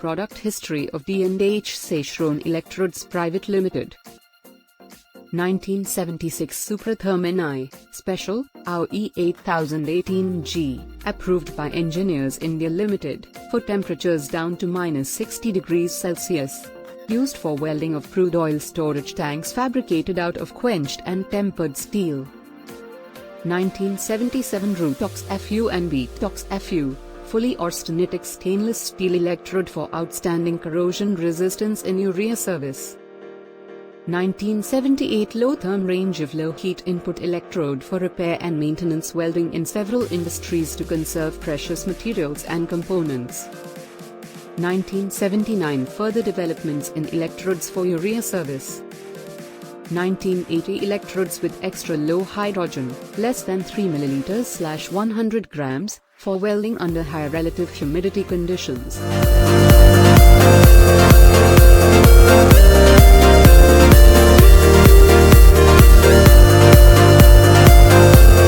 product history of D&H Secheron Electrodes Pvt Ltd. 1976 Supratherme Ni, Special, AWS E 8018G, approved by Engineers India Ltd, for temperatures down to -60 degrees Celsius. Used for welding of crude oil storage tanks fabricated out of quenched and tempered steel. 1977 Rutox-F and Batox, fully austenitic stainless steel electrode for outstanding corrosion resistance in urea service. 1978 LoTherme range of low heat input electrode for repair and maintenance welding in several industries to conserve precious materials and components. 1979 further developments in electrodes for urea service. 1980 electrodes with extra low hydrogen, less than 3 ml/100 grams, for welding under high relative humidity conditions.